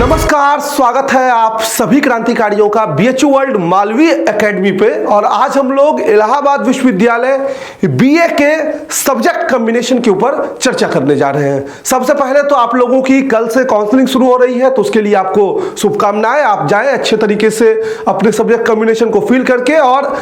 नमस्कार, स्वागत है आप सभी क्रांतिकारियों का बीएचयू वर्ल्ड मालवीय एकेडमी पे। और आज हम लोग इलाहाबाद विश्वविद्यालय बीए के सब्जेक्ट कॉम्बिनेशन के ऊपर चर्चा करने जा रहे हैं। सबसे पहले तो आप लोगों की कल से काउंसलिंग शुरू हो रही है, तो उसके लिए आपको शुभकामनाएं। आप जाएं अच्छे तरीके से अपने सब्जेक्ट कॉम्बिनेशन को फिल करके और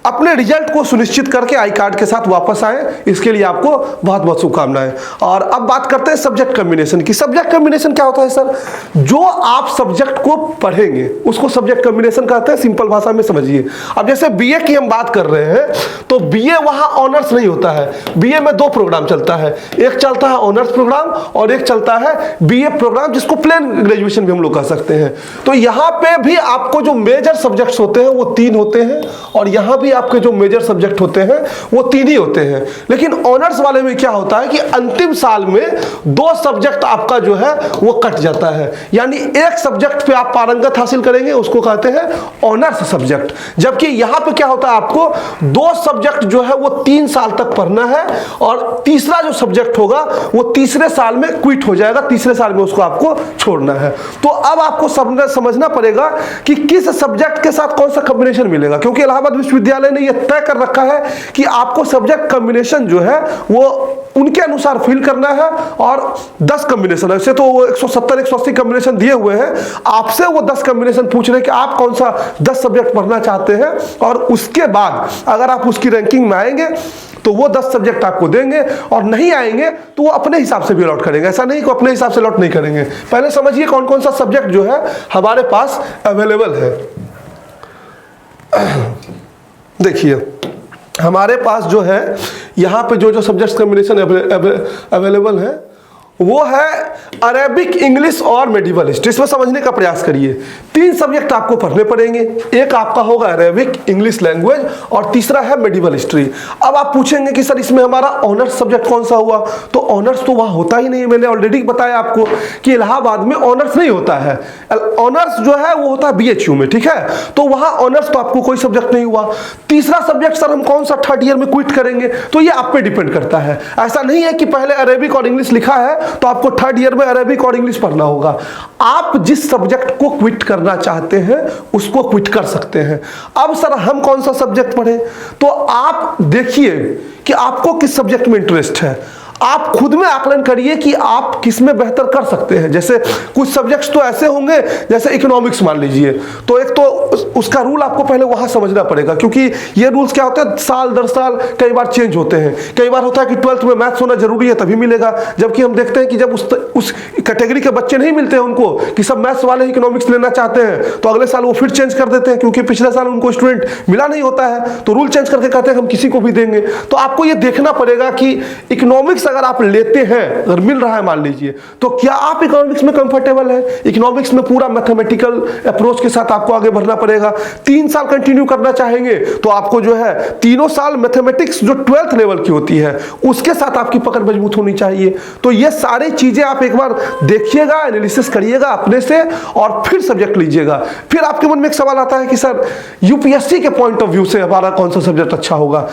अपने रिजल्ट को सुनिश्चित करके आई कार्ड के साथ वापस आए, इसके लिए आपको बहुत बहुत शुभकामनाएं। और अब बात करते हैं सब्जेक्ट कॉम्बिनेशन की। सब्जेक्ट कॉम्बिनेशन क्या होता है सर? जो आप सब्जेक्ट को पढ़ेंगे उसको सब्जेक्ट कॉम्बिनेशन कहते हैं। सिंपल भाषा में समझिए। अब जैसे बीए की हम बात कर रहे हैं तो बीए वहां ऑनर्स नहीं होता है। बीए में दो प्रोग्राम चलता है, एक चलता है ऑनर्स प्रोग्राम और एक चलता है बीए प्रोग्राम, जिसको प्लेन ग्रेजुएशन भी हम लोग कह सकते हैं। तो यहाँ पे भी आपको जो मेजर सब्जेक्ट्स होते हैं वो 3 होते हैं और यहाँ भी आपके जो मेजर सब्जेक्ट होते हैं वो 3 ही होते हैं। लेकिन ऑनर्स वाले में क्या होता है कि अंतिम साल में 2 सब्जेक्ट आपका जो है वो कट जाता है, यानी एक सब्जेक्ट पे आप पारंगत हासिल करेंगे, उसको कहते हैं ऑनर्स सब्जेक्ट। जबकि यहां पे क्या होता है, आपको 2 सब्जेक्ट जो है वो 3 साल तक पढ़ना है और तीसरा जो सब्जेक्ट होगा वो तीसरे साल में क्विट हो जाएगा, तीसरे साल में उसको आपको छोड़ना है। तो अब आपको समझना पड़ेगा कि किस सब्जेक्ट के साथ कौन सा कॉम्बिनेशन मिलेगा, क्योंकि इलाहाबाद विश्वविद्यालय ने यह तय कर रखा है कि आपको सब्जेक्ट कॉम्बिनेशन जो है वो उनके अनुसार फिल करना है। और 10 कॉम्बिनेशन, ऐसे तो वो 170-180 कॉम्बिनेशन दिए हुए हैं, आपसे वो 10 कॉम्बिनेशन पूछ रहे हैं कि आप कौन सा 10 सब्जेक्ट पढ़ना चाहते हैं। और उसके बाद अगर आप उसकी रैंकिंग में आएंगे तो वो 10 सब्जेक्ट आपको देंगे, और नहीं आएंगे तो वो अपने हिसाब से भी अलॉट करेंगे। ऐसा नहीं कि अपने हिसाब से अलॉट नहीं करेंगे। पहले समझिए कौन कौन सा सब्जेक्ट जो है हमारे पास अवेलेबल है। देखिए हमारे पास जो है यहाँ पे जो सब्जेक्ट कॉम्बिनेशन अवेलेबल है वो है अरेबिक, इंग्लिश और मेडिवल हिस्ट्री। इसमें समझने का प्रयास करिए। 3 सब्जेक्ट आपको पढ़ने पड़ेंगे, एक आपका होगा अरेबिक, इंग्लिश लैंग्वेज और तीसरा है मेडिवल हिस्ट्री। अब आप पूछेंगे कि सर इसमें हमारा ऑनर्स सब्जेक्ट कौन सा हुआ? तो ऑनर्स तो वहाँ होता ही नहीं है। मैंने ऑलरेडी बताया आपको कि इलाहाबाद में ऑनर्स नहीं होता है। ऑनर्स जो है वो होता है बीएचयू में, ठीक है? तो वहाँ ऑनर्स तो आपको कोई सब्जेक्ट नहीं हुआ। तीसरा सब्जेक्ट सर हम कौन सा 3rd ईयर में क्विट करेंगे? तो ये आप पे डिपेंड करता है। ऐसा नहीं है कि पहले अरेबिक और इंग्लिश लिखा है तो आपको 3rd ईयर में अरेबिक और इंग्लिश पढ़ना होगा। आप जिस सब्जेक्ट को क्विट करना चाहते हैं उसको क्विट कर सकते हैं। अब सर हम कौन सा सब्जेक्ट पढ़ें? तो आप देखिए कि आपको किस सब्जेक्ट में इंटरेस्ट है। आप खुद में आकलन करिए कि आप किस में बेहतर कर सकते हैं। जैसे कुछ सब्जेक्ट्स तो ऐसे होंगे, जैसे इकोनॉमिक्स मान लीजिए, तो एक तो उसका रूल आपको पहले वहां समझना पड़ेगा, क्योंकि ये रूल्स क्या होते हैं साल दर साल कई बार चेंज होते हैं। कई बार होता है कि 12th में मैथ्स होना जरूरी है तभी मिलेगा, जबकि हम देखते हैं कि जब उस कैटेगरी के बच्चे नहीं मिलते हैं उनको कि सब मैथ्स वाले इकोनॉमिक्स लेना चाहते हैं, तो अगले साल वो फिर चेंज कर देते हैं, क्योंकि पिछले साल उनको स्टूडेंट मिला नहीं होता है, तो रूल चेंज करके कहते हैं हम किसी को भी देंगे। तो आपको ये देखना पड़ेगा कि इकोनॉमिक्स अगर आप लेते हैं, अगर मिल रहा है मान लीजिए, तो क्या आप इकोनॉमिक्स में कंफर्टेबल है? इकोनॉमिक्स में पूरा मैथमेटिकल अप्रोच के साथ आपको आगे बढ़ना पड़ेगा। 3 साल कंटिन्यू करना चाहेंगे तो आपको जो है तीनों साल मैथमेटिक्स जो 12th लेवल की होती है उसके साथ आपकी पकड़ मजबूत होनी चाहिए। तो ये सारी चीजें आप एक बार देखिएगा, एनालिसिस करिएगा अपने से और फिर सब्जेक्ट लीजिएगा। फिर आपके मन में एक सवाल आता है कि सर यूपीएससी के पॉइंट ऑफ व्यू से हमारा कौन सा सब्जेक्ट अच्छा होगा?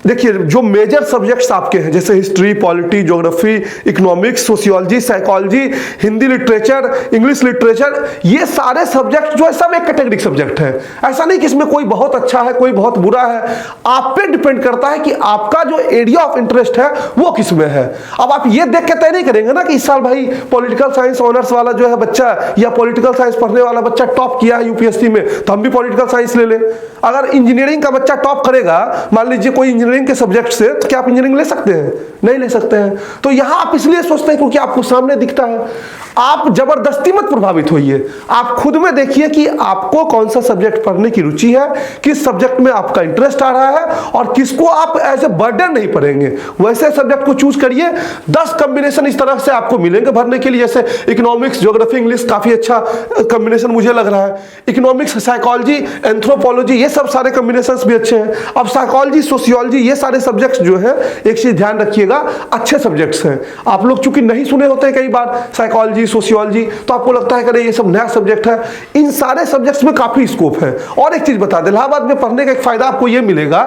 देखिए जो मेजर सब्जेक्ट्स आपके हैं जैसे history, polity, geography, economics, sociology, psychology, Hindi literature, English literature, ये सारे सब्जेक्ट जो है सब एक कैटेगरी सब्जेक्ट है। ऐसा नहीं कि इसमें कोई बहुत अच्छा है कोई बहुत बुरा है। आप पे डिपेंड करता है कि आपका जो एरिया ऑफ इंटरेस्ट है वो किस में है। अब आप ये देख के तय नहीं करेंगे ना कि इस साल भाई पॉलिटिकल साइंस ऑनर्स वाला जो है बच्चा या पॉलिटिकल साइंस पढ़ने वाला बच्चा टॉप किया है यूपीएससी में तो हम भी पॉलिटिकल साइंस ले लें। अगर इंजीनियरिंग का बच्चा टॉप करेगा, मान लीजिए कोई इंजीनियरिंग के सब्जेक्ट से, तो क्या आप इंजीनियरिंग ले सकते हैं? नहीं ले सकते हैं। तो यहां आप इसलिए सोचते हैं क्योंकि आपको सामने दिखता है। आप जबरदस्ती मत प्रभावित होइए, आप खुद में देखिए कि आपको कौन सा सब्जेक्ट पढ़ने की रुचि है, किस सब्जेक्ट में आपका इंटरेस्ट आ रहा है और किसको आप एज ए बर्डन नहीं पढ़ेंगे, वैसे सब्जेक्ट को चूज करिए। 10 कॉम्बिनेशन इस तरह से आपको मिलेंगे भरने के लिए, जैसे इकोनॉमिक्स, ज्योग्राफी, इंग्लिश काफी अच्छा कॉम्बिनेशन मुझे लग रहा है। इकोनॉमिक्स, साइकोलॉजी, एंथ्रोपोलॉजी, ये सब सारे कॉम्बिनेशन भी अच्छे हैं। अब साइकोलॉजी, सोशियोलॉजी, ये सारे सब्जेक्ट्स जो है, एक चीज ध्यान रखिएगा, अच्छे सब्जेक्ट्स हैं। आप लोग चूंकि नहीं सुने होते कई बार साइकोलॉजी, सोशियोलॉजी, तो आपको लगता है कि ये सब नया सब्जेक्ट है। इन सारे सब्जेक्ट्स में काफी स्कोप है। और एक चीज बता दें, इलाहाबाद में पढ़ने का एक फायदा आपको ये मिलेगा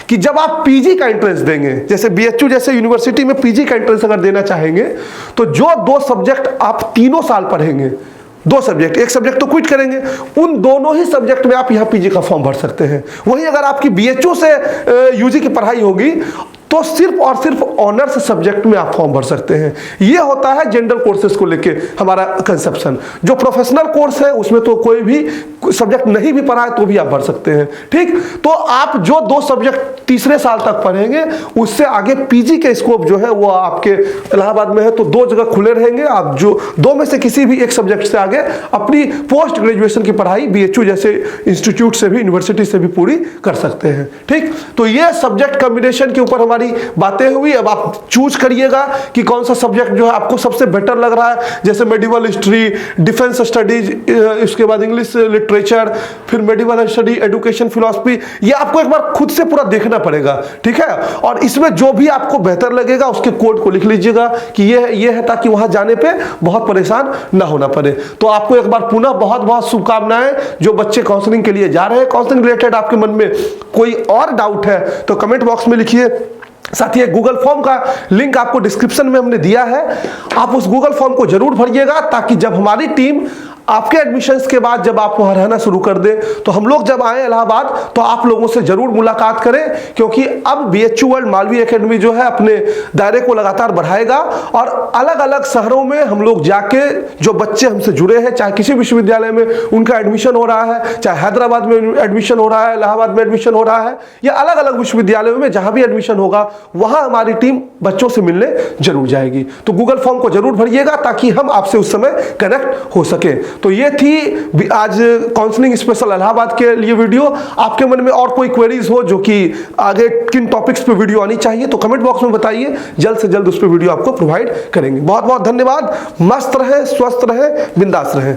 कि जब आप पीजी का एंट्रेंस देंगे, जैसे बीएचयू जैसे यूनिवर्सिटी में पीजी का एंट्रेंस अगर देना चाहेंगे, तो जो 2 सब्जेक्ट आप तीनों साल पढ़ेंगे 2 सब्जेक्ट, एक सब्जेक्ट तो क्विट करेंगे, उन दोनों ही सब्जेक्ट में आप यहाँ पीजी का फॉर्म भर सकते हैं। वहीं अगर आपकी बीएचयू से यूजी की पढ़ाई होगी तो सिर्फ और सिर्फ ऑनर्स सब्जेक्ट में आप फॉर्म भर सकते हैं। ये होता है जनरल कोर्सेज को लेके हमारा कंसेप्शन। जो प्रोफेशनल कोर्स है उसमें तो कोई भी सब्जेक्ट नहीं भी पढ़ा है तो भी आप भर सकते हैं, ठीक। तो आप जो 2 सब्जेक्ट तीसरे साल तक पढ़ेंगे उससे आगे पीजी के स्कोप जो है वो आपके इलाहाबाद में है, तो 2 जगह खुले रहेंगे। आप जो 2 में से किसी भी एक सब्जेक्ट से आगे अपनी पोस्ट ग्रेजुएशन की पढ़ाई बीएचयू जैसे इंस्टीट्यूट से भी, यूनिवर्सिटी से भी पूरी कर सकते हैं, ठीक। तो ये सब्जेक्ट कॉम्बिनेशन के ऊपर बातें हुई। अब आप चूज करिएगा कि कौन सा सब्जेक्ट जो है आपको सबसे बेटर लग रहा है, जैसे मेडिवल हिस्ट्री, डिफेंस स्टडीज, इसके बाद इंग्लिश लिटरेचर, फिर मेडिवल स्टडी, एजुकेशन फिलॉसफी। ये आपको एक बार खुद से पूरा देखना पड़ेगा, ठीक है। और इसमें जो भी आपको बेहतर लगेगा उसके कोड को लिख लीजिएगा कि ये है, ताकि वहां जाने पे बहुत परेशान ना होना पड़े। तो आपको एक बार पुनः बहुत बहुत शुभकामनाएं। जो बच्चे काउंसलिंग के लिए जा रहे हैं, काउंसलिंग रिलेटेड आपके मन में कोई और डाउट है तो कमेंट बॉक्स में लिखिए। साथ ही गूगल फॉर्म का लिंक आपको डिस्क्रिप्शन में हमने दिया है, आप उस गूगल फॉर्म को जरूर भरिएगा, ताकि जब हमारी टीम आपके एडमिशन्स के बाद जब आप वहां रहना शुरू कर दें तो हम लोग जब आए इलाहाबाद तो आप लोगों से जरूर मुलाकात करें, क्योंकि अब बीएचयू वर्ल्ड मालवीय एकेडमी जो है अपने दायरे को लगातार बढ़ाएगा और अलग अलग शहरों में हम लोग जाके जो बच्चे हमसे जुड़े हैं, चाहे किसी विश्वविद्यालय में उनका एडमिशन हो रहा है, चाहे हैदराबाद में एडमिशन हो रहा है, इलाहाबाद में एडमिशन हो रहा है, या अलग अलग विश्वविद्यालयों में जहां भी एडमिशन होगा वहां हमारी टीम बच्चों से मिलने जरूर जाएगी। तो गूगल फॉर्म को जरूर भरिएगा ताकि हम आपसे उस समय कनेक्ट हो सके। तो ये थी आज काउंसलिंग स्पेशल इलाहाबाद के लिए वीडियो। आपके मन में और कोई क्वेरीज हो जो कि आगे किन टॉपिक्स पे वीडियो आनी चाहिए तो कमेंट बॉक्स में बताइए, जल्द से जल्द उस पर वीडियो आपको प्रोवाइड करेंगे। बहुत बहुत धन्यवाद। मस्त रहे, स्वस्थ रहे, बिंदास रहे।